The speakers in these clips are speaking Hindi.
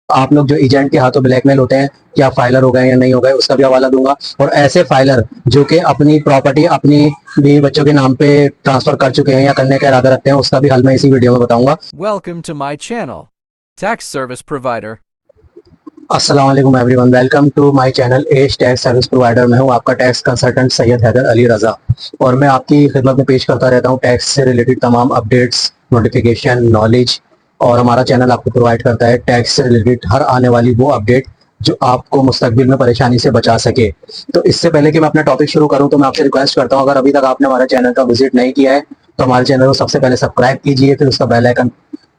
आप लोग जो एजेंट के हाथों ब्लैकमेल होते हैं, क्या फाइलर हो गए या नहीं हो गए, उसका भी हवाला दूंगा। और ऐसे फाइलर जो कि अपनी प्रॉपर्टी अपनी बीवी बच्चों के नाम पे ट्रांसफर कर चुके हैं या करने का इरादा रखते हैं, उसका भी हल मैं इसी वीडियो में बताऊंगा। Welcome to my channel, Tax Service Provider. अस्सलाम वालेकुम everyone, welcome to my channel as tax service provider. मैं हूं आपका टैक्स कंसल्टेंट सैयद हैदर अली रजा, और मैं आपकी खिदमत में पेश करता रहता हूं टैक्स से रिलेटेड तमाम अपडेट्स, नोटिफिकेशन, नॉलेज। और हमारा चैनल आपको प्रोवाइड करता है टैक्स से रिलेटेड हर आने वाली वो अपडेट जो आपको मुस्तकबिल में परेशानी से बचा सके। तो इससे पहले कि मैं अपना टॉपिक शुरू करूं, तो मैं आपसे रिक्वेस्ट करता हूं, अगर अभी तक आपने हमारे चैनल का विजिट नहीं किया है तो हमारे चैनल को सबसे पहले सब्सक्राइब कीजिए, फिर उसका बेल आइकन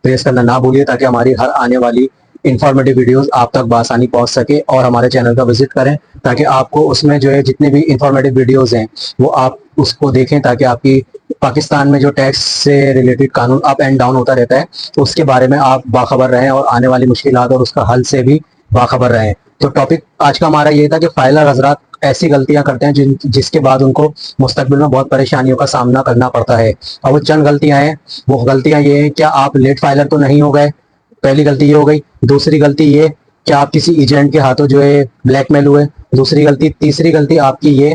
प्रेस करना ना भूलिए, ताकि हमारी हर आने वाली इंफॉर्मेटिव वीडियोस आप तक बासानी पहुंच सके। और हमारे चैनल का विजिट करें ताकि आपको उसमें जो है जितने भी इंफॉर्मेटिव वीडियोस हैं वो आप उसको देखें, ताकि आपकी पाकिस्तान में जो टैक्स से रिलेटेड कानून अप एंड डाउन होता रहता है उसके बारे में आप बाखबर रहें, और आने वाली मुश्किलात और उसका हल से भी बाखबर रहें। तो टॉपिक आज का हमारा ये था कि फाइलर हजरात ऐसी गलतियां करते हैं जिसके बाद उनको मुस्तकबिल में बहुत परेशानियों का सामना करना पड़ता है। और वो चंद गलतियां हैं, वो गलतियां ये हैं, क्या आप लेट फाइलर तो नहीं हो गए, पहली गलती ये हो गई। दूसरी गलती ये कि आप किसी एजेंट के हाथों जो है ब्लैकमेल हुए। दूसरी गलती, तीसरी गलती आपकी ये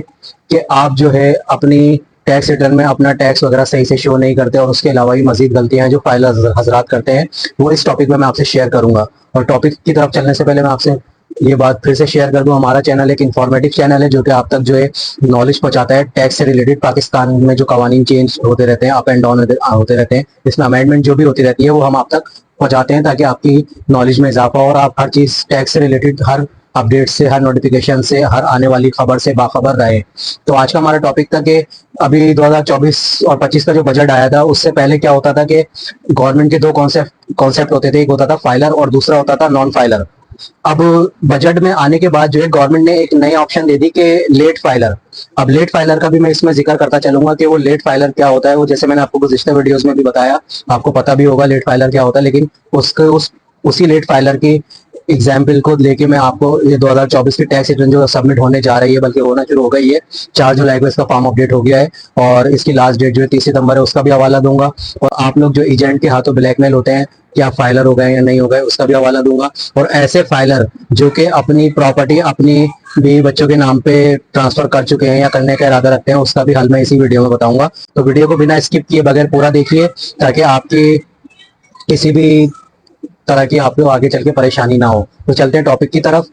कि आप जो है अपनी टैक्स रिटर्न में अपना टैक्स वगैरह सही से शो नहीं करते। और उसके अलावा भी मजीद गलतियां हैं जो फाइलर हजरात करते हैं, वो इस टॉपिक में मैं आपसे शेयर करूंगा। और टॉपिक की तरफ चलने से पहले मैं आपसे ये बात फिर से शेयर कर दूं, हमारा चैनल एक इंफॉर्मेटिव चैनल है जो कि आप तक जो है नॉलेज पहुंचाता है टैक्स से रिलेटेड। पाकिस्तान में जो कवानीन चेंज होते रहते हैं, अप एंड डाउन होते रहते हैं, इसमें अमेंडमेंट जो भी होती रहती है वो हम आप तक पहुंचाते हैं, ताकि आपकी नॉलेज में इजाफा हो और आप हर चीज टैक्स से रिलेटेड हर अपडेट से, हर नोटिफिकेशन से, हर आने वाली खबर से बाखबर रहे। तो आज का हमारा टॉपिक था कि अभी 2024 और 25 का जो बजट आया था, उससे पहले क्या होता था कि गवर्नमेंट के दो कॉन्सेप्ट होते थे, एक होता था फाइलर और दूसरा होता था नॉन फाइलर। अब बजट में आने के बाद जो है गवर्नमेंट ने एक नई ऑप्शन दे दी कि लेट फाइलर। अब लेट फाइलर का भी मैं इसमें जिक्र करता चलूंगा कि वो लेट फाइलर क्या होता है। वो जैसे मैंने आपको गुज़िश्ता वीडियोस में भी बताया, आपको पता भी होगा लेट फाइलर क्या होता है, लेकिन उसी लेट फाइलर की एग्जाम्पल को लेके मैं आपको ये 2024 की टैक्स रिटर्न जो सबमिट होने जा रही है, बल्कि होना शुरू हो गई है, 4 जुलाई को इसका फॉर्म अपडेट हो गया है और इसकी लास्ट डेट जो है 30 सितंबर है, उसका भी हवाला दूंगा। और आप लोग जो एजेंट के हाथों ब्लैकमेल होते हैं, क्या फाइलर हो गए या नहीं हो गए, उसका भी हवाला दूंगा। और ऐसे फाइलर जो कि अपनी प्रॉपर्टी अपनी बीवी बच्चों के नाम पे ट्रांसफर कर चुके हैं या करने का इरादा रखते हैं, उसका भी हल मैं इसी वीडियो में बताऊंगा। तो वीडियो को बिना स्किप किए बगैर पूरा देखिए, ताकि आपकी किसी भी तरह की आपको आगे चल के परेशानी ना हो। तो चलते हैं टॉपिक की तरफ।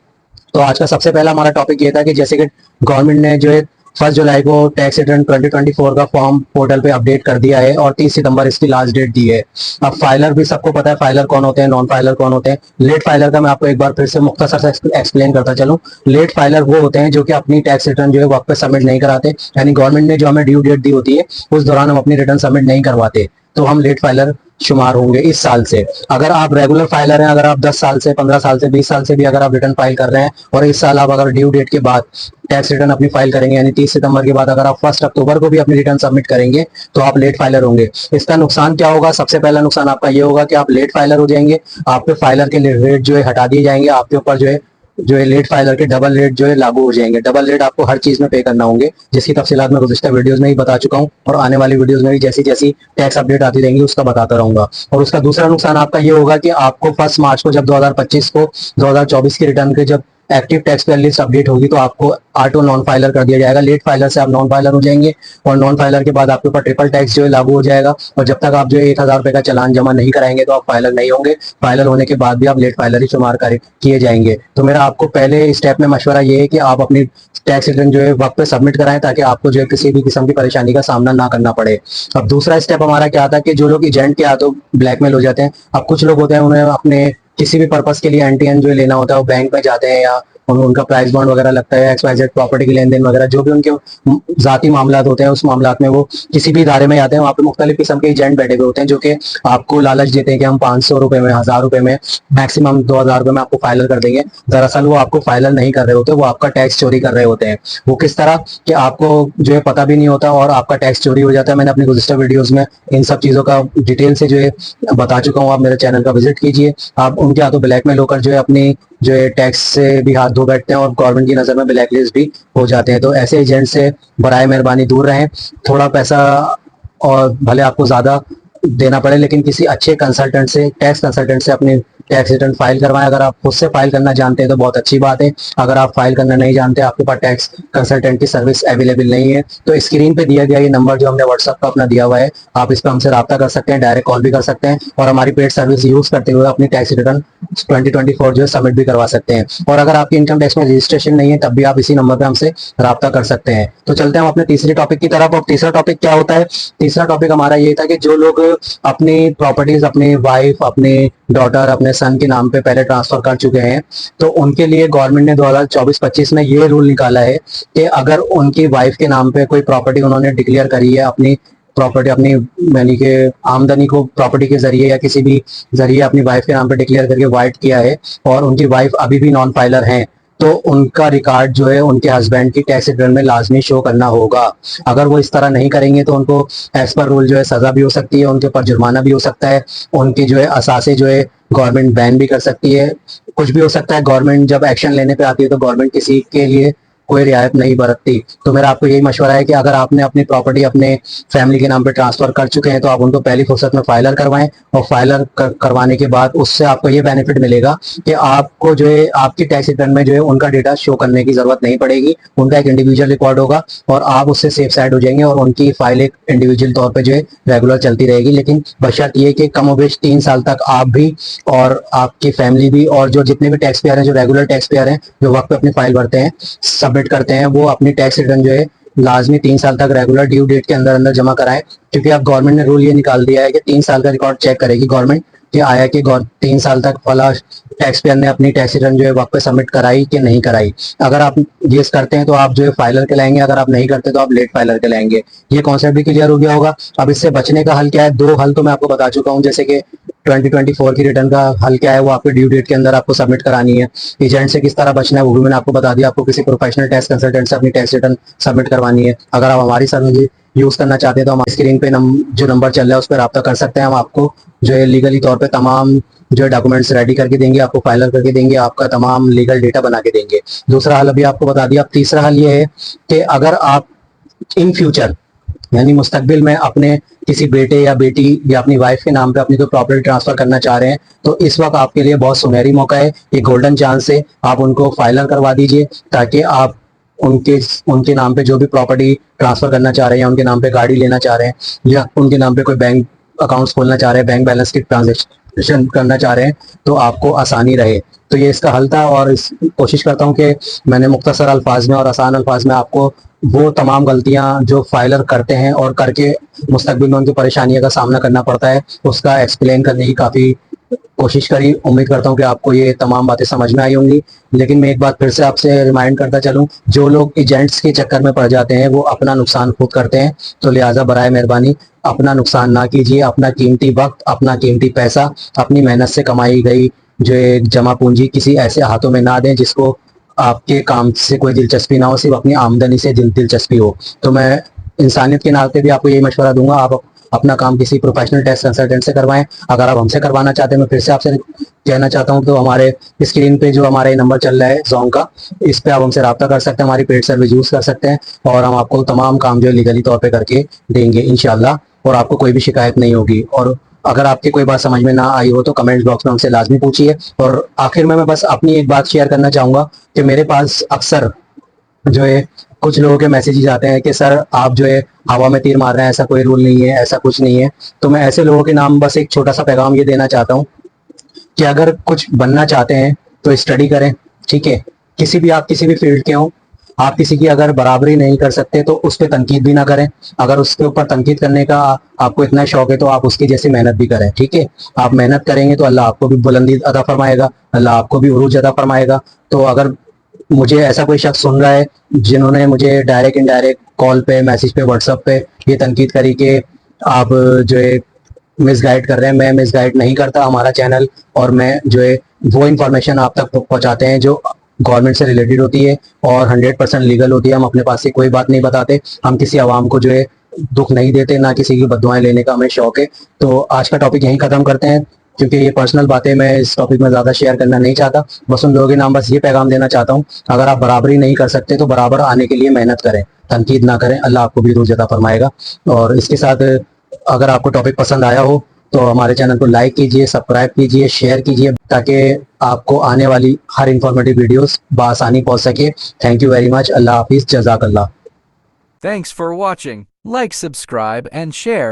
तो आज का सबसे पहला हमारा टॉपिक ये था कि जैसे कि गवर्नमेंट ने जो है 1 जुलाई को टैक्स रिटर्न 2024 का फॉर्म पोर्टल पे अपडेट कर दिया है और 30 सितंबर इसकी लास्ट डेट दी है। अब फाइलर भी सबको पता है, फाइलर कौन होते हैं, नॉन फाइलर कौन होते हैं। लेट फाइलर का मैं आपको एक बार फिर से मुख्तसर से एक्सप्लेन करता चलूं। लेट फाइलर वो होते हैं जो कि अपनी टैक्स रिटर्न जो है वक्त पे सबमिट नहीं कराते, यानी गवर्नमेंट ने जो हमें ड्यू डेट दी होती है उस दौरान हम अपनी रिटर्न सबमिट नहीं करवाते, तो हम लेट फाइलर शुमार होंगे इस साल से। अगर आप रेगुलर फाइलर हैं, अगर आप 10 साल से, 15 साल से, 20 साल से भी अगर आप रिटर्न फाइल कर रहे हैं और इस साल आप अगर ड्यू डेट के बाद टैक्स रिटर्न अपनी फाइल करेंगे, यानी 30 सितंबर के बाद अगर आप 1 अक्टूबर को भी अपनी रिटर्न सबमिट करेंगे, तो आप लेट फाइलर होंगे। इसका नुकसान क्या होगा? सबसे पहला नुकसान आपका ये होगा कि आप लेट फाइलर हो जाएंगे, आप पे फाइलर के रेट जो है हटा दिए जाएंगे, आपके ऊपर जो है लेट फाइलर के डबल रेट जो है लागू हो जाएंगे। डबल रेट आपको हर चीज में पे करना होंगे, जिसकी तफसीलात मैं गुज़िश्ता वीडियोस में ही बता चुका हूं, और आने वाली वीडियोस में भी जैसी जैसी टैक्स अपडेट आती रहेंगी उसका बताता रहूंगा। और उसका दूसरा नुकसान आपका ये होगा कि आपको 1 मार्च को, जब 2025 को 2024 की रिटर्न के जब active tax payer list update होगी, तो आपको ऑटो नॉन फाइलर कर दिया जाएगा। लेट फाइलर से आप नॉन फाइलर हो जाएंगे, और नॉन फाइलर के बाद आपके ऊपर ट्रिपल टैक्स जो है लागू हो जाएगा। और जब तक आप जो 1,000 रुपए का चालान जमा नहीं कराएंगे तो आप फाइलर नहीं होंगे। फाइलर होने के बाद भी आप लेट फाइलर ही शुमार किए जाएंगे। तो मेरा आपको पहले स्टेप में मशवरा ये है कि आप अपनी टैक्स रिटर्न जो है वक्त पे सबमिट कराएं, ताकि आपको जो है किसी भी किस्म की परेशानी का सामना ना करना पड़े। अब दूसरा स्टेप हमारा क्या था कि जो लोग एजेंट के हाथों ब्लैकमेल हो जाते हैं, अब कुछ लोग होते हैं उन्हें अपने किसी भी पर्पस के लिए एनटीएन जो लेना होता है वो बैंक में जाते हैं, या उनका प्राइस बॉन्ड वगैरह लगता है, XYZ प्रॉपर्टी की लेन देन वगैरह जो भी उनके जाती मामला होते हैं, उस मामला में वो किसी भी इदारे में आते हैं, वहाँ पे मुख्तलिफ किस्म के एजेंट बैठे हुए होते हैं जो कि आपको लालच देते हैं कि हम 500 रुपए में, 1000 रुपए में, मैक्सिमम 2000 रुपए में आपको फाइलर कर देंगे। दरअसल वो आपको फाइलर नहीं कर रहे होते, वो आपका टैक्स चोरी कर रहे होते हैं। वो किस तरह कि आपको जो है पता भी नहीं होता और आपका टैक्स चोरी हो जाता है। मैंने अपनी गुज़िश्ता वीडियोस में इन सब चीज़ों का डिटेल से जो है बता चुका हूँ, आप मेरे चैनल का विजिट कीजिए। आप उनके हाथों ब्लैकमेल होकर जो है अपनी जो है टैक्स से भी हाथ धो बैठते हैं और गवर्नमेंट की नज़र में ब्लैकलिस्ट भी हो जाते हैं। तो ऐसे एजेंट से बराए मेहरबानी दूर रहें। थोड़ा पैसा और भले आपको ज़्यादा देना पड़े, लेकिन किसी अच्छे कंसल्टेंट से, टैक्स कंसल्टेंट से अपनी टैक्स रिटर्न फाइल करवाएं। अगर आप खुद से फाइल करना जानते हैं तो बहुत अच्छी बात है। अगर आप फाइल करना नहीं जानते, आपके पास टैक्स कंसल्टेंट की सर्विस अवेलेबल नहीं है, तो स्क्रीन पे दिया गया ये नंबर जो हमने व्हाट्सएप पर अपना दिया हुआ है, आप इस पर हमसे रब्ता कर सकते हैं, डायरेक्ट कॉल भी कर सकते हैं और हमारी पेड सर्विस यूज करते हुए अपनी टैक्स रिटर्न 2024 जो है सबमिट भी करवा सकते हैं। और अगर आपकी इनकम टैक्स में रजिस्ट्रेशन नहीं है तब भी आप इसी नंबर पे हमसे रब्ता कर सकते हैं। तो चलते हैं हम अपने तीसरे टॉपिक की तरफ। और तीसरा टॉपिक क्या होता है? तीसरा टॉपिक हमारा ये था कि जो लोग अपनी प्रॉपर्टीज अपने वाइफ, अपने डॉटर, अपने सन के नाम पे पहले ट्रांसफर कर चुके हैं, तो उनके लिए गवर्नमेंट ने 2024-25 में ये रूल निकाला है कि अगर उनकी वाइफ के नाम पे कोई प्रॉपर्टी उन्होंने डिक्लेयर करी है, अपनी प्रॉपर्टी, अपनी यानी कि आमदनी को प्रॉपर्टी के जरिए या किसी भी जरिए अपनी वाइफ के नाम पे डिक्लेयर करके वाइट किया है, और उनकी वाइफ अभी भी नॉन फाइलर हैं, तो उनका रिकॉर्ड जो है उनके हस्बैंड की टैक्स रिटर्न में लाजमी शो करना होगा। अगर वो इस तरह नहीं करेंगे तो उनको एज पर रूल जो है सजा भी हो सकती है, उनके ऊपर जुर्माना भी हो सकता है, उनकी जो है असासे जो है गवर्नमेंट बैन भी कर सकती है, कुछ भी हो सकता है। गवर्नमेंट जब एक्शन लेने पे आती है तो गवर्नमेंट किसी के लिए कोई रियायत नहीं बरतती। तो मेरा आपको यही मशवरा है कि अगर आपने अपनी प्रॉपर्टी अपने फैमिली के नाम पे ट्रांसफर कर चुके हैं तो आप उनको पहली फुर्सत में फाइलर करवाएं, और फाइलर करवाने के बाद उससे आपको ये बेनिफिट मिलेगा कि आपको जो है आपकी टैक्स रिटर्न में जो है उनका डेटा शो करने की जरूरत नहीं पड़ेगी, उनका एक इंडिविजुअल रिकॉर्ड होगा और आप उससे सेफ साइड हो जाएंगे, और उनकी फाइल एक इंडिविजुअल तौर पर जो है रेगुलर चलती रहेगी। लेकिन बशर्त ये कि कमोबेश 3 साल तक आप भी और आपकी फैमिली भी और जो जितने भी टैक्स पेयर हैं, जो रेगुलर टैक्स पेयर हैं, जो वक्त पे अपनी फाइल भरते हैं, सबमिट करते हैं, वो अपनी टैक्स रिटर्न जो है लाजमी 3 साल तक रेगुलर ड्यू डेट के अंदर अंदर जमा कराएं। क्योंकि अब गवर्नमेंट ने रूल ये निकाल दिया है कि 3 साल का रिकॉर्ड चेक करेगी गवर्नमेंट कि आया कि 3 साल तक फला टैक्स पेयर ने अपनी टैक्स रिटर्न जो है वक्त पे सबमिट कराई कि नहीं कराई। अगर आप ये करते हैं तो आप जो है फाइलर कहलाएंगे, अगर आप नहीं करते तो आप लेट फाइलर कहलाएंगे। ये कॉन्सेप्ट भी क्लियर हो गया होगा। अब इससे बचने का हल क्या है? 2 हल तो मैं आपको बता चुका हूँ, जैसे कि 2024 की रिटर्न का हल क्या है, वो आपके ड्यू डेट के अंदर आपको सबमिट करानी है। एजेंट से किस तरह बचना है वो भी मैंने आपको बता दिया। आपको किसी प्रोफेशनल टैक्स कंसल्टेंट से अपनी टैक्स रिटर्न सबमिट करवानी है। अगर आप हमारी सर्विस यूज करना चाहते हैं तो हमारी स्क्रीन पे जो नंबर चल रहा है उस पर रब्ता कर सकते हैं। हम आपको जो है लीगली तौर पे तमाम जो है डॉक्यूमेंट्स रेडी करके देंगे, आपको फाइलर करके देंगे, आपका तमाम लीगल डेटा बना के देंगे। दूसरा हल अभी आपको बता दिया। अब तीसरा हल ये है कि अगर आप इन फ्यूचर यानी मुस्तकबिल में अपने किसी बेटे या बेटी या अपनी वाइफ के नाम पे अपनी कोई प्रॉपर्टी ट्रांसफर करना चाह रहे हैं, तो इस वक्त आपके लिए बहुत सुनहरी मौका है, ये गोल्डन चांस है। आप उनको फाइलर करवा दीजिए ताकि आप उनके उनके नाम पे जो भी प्रॉपर्टी ट्रांसफर करना चाह रहे हैं, या उनके नाम पे गाड़ी लेना चाह रहे हैं, या उनके नाम पे कोई बैंक अकाउंट्स खोलना चाह रहे हैं, बैंक बैलेंस की ट्रांजेक्शन करना चाह रहे हैं, तो आपको आसानी रहे। तो ये इसका हल था, और कोशिश करता हूँ कि मैंने मुख्तसर अल्फाज में और आसान अल्फाज में आपको वो तमाम गलतियां जो फाइलर करते हैं और करके मुस्तकबिल में उनकी परेशानियों का सामना करना पड़ता है, उसका एक्सप्लेन करने की काफ़ी कोशिश करी। उम्मीद करता हूँ कि आपको ये तमाम बातें समझ में आई होंगी। लेकिन मैं एक बात फिर से आपसे रिमाइंड करता चलूँ, जो लोग एजेंट्स के चक्कर में पड़ जाते हैं वो अपना नुकसान खुद करते हैं। तो लिहाजा बराए मेहरबानी अपना नुकसान ना कीजिए। अपना कीमती वक्त, अपना कीमती पैसा, अपनी मेहनत से कमाई गई जो एक जमा पूंजी किसी ऐसे हाथों में ना दें जिसको आपके काम से कोई दिलचस्पी ना हो, सिर्फ अपनी आमदनी से दिलचस्पी हो। तो मैं इंसानियत के नाते भी आपको यही मशवरा दूंगा, आप अपना काम किसी प्रोफेशनल टैक्स कंसल्टेंट से करवाएं। अगर आप हमसे करवाना चाहते हैं, मैं फिर से आपसे कहना चाहता हूं, तो हमारे स्क्रीन पे जो हमारा नंबर चल रहा है जोन का, इस पे आप हमसे रब्ता कर सकते हैं, हमारी पेड सर्विस यूज कर सकते हैं, और हम आपको तमाम काम जो है लीगली तौर पे करके देंगे इंशाल्लाह, और आपको कोई भी शिकायत नहीं होगी। और अगर आपकी कोई बात समझ में ना आई हो तो कमेंट बॉक्स में हमसे लाजमी पूछिए। और आखिर में मैं बस अपनी एक बात शेयर करना चाहूंगा कि मेरे पास अक्सर जो है कुछ लोगों के मैसेजेस आते हैं कि सर आप जो है हवा में तीर मार रहे हैं, ऐसा कोई रूल नहीं है, ऐसा कुछ नहीं है। तो मैं ऐसे लोगों के नाम बस एक छोटा सा पैगाम ये देना चाहता हूँ कि अगर कुछ बनना चाहते हैं तो स्टडी करें, ठीक है। आप किसी भी फील्ड के हों, आप किसी की अगर बराबरी नहीं कर सकते तो उस पर तनकीद भी ना करें। अगर उसके ऊपर तनकीद करने का आपको इतना शौक है तो आप उसकी जैसी मेहनत भी करें, ठीक है। आप मेहनत करेंगे तो अल्लाह आपको भी बुलंदी अता फरमाएगा, अल्लाह आपको भी उरूज अता फरमाएगा। तो अगर मुझे ऐसा कोई शख्स सुन रहा है जिन्होंने मुझे डायरेक्ट इनडायरेक्ट कॉल पे, मैसेज पे, व्हाट्सएप पे ये तनकीद करी कि आप जो है मिसगाइड कर रहे हैं, मैं मिसगाइड नहीं करता। हमारा चैनल और मैं जो है वो इन्फॉर्मेशन आप तक पहुंचाते हैं जो गवर्नमेंट से रिलेटेड होती है और 100% लीगल होती है। हम अपने पास से कोई बात नहीं बताते, हम किसी आवाम को जो है दुख नहीं देते, ना किसी की बददुआएं लेने का हमें शौक है। तो आज का टॉपिक यहीं खत्म करते हैं, क्योंकि ये पर्सनल बातें मैं इस टॉपिक में ज़्यादा शेयर करना नहीं चाहता। बस उन लोगों के नाम बस ये पैगाम देना चाहता हूँ, अगर आप बराबरी नहीं कर सकते तो बराबर आने के लिए मेहनत करें, तनकीद ना करें, अल्लाह आपको भी रूज़ अता फरमाएगा। और इसके साथ अगर आपको टॉपिक पसंद आया हो तो हमारे चैनल को लाइक कीजिए, सब्सक्राइब कीजिए, शेयर कीजिए ताकि आपको आने वाली हर इंफॉर्मेटिव वीडियोस बआसानी पहुंच सके। Thank you very much. अल्लाह हाफिज, जज़ाकल्लाह। Thanks for watching. Like, subscribe, and share.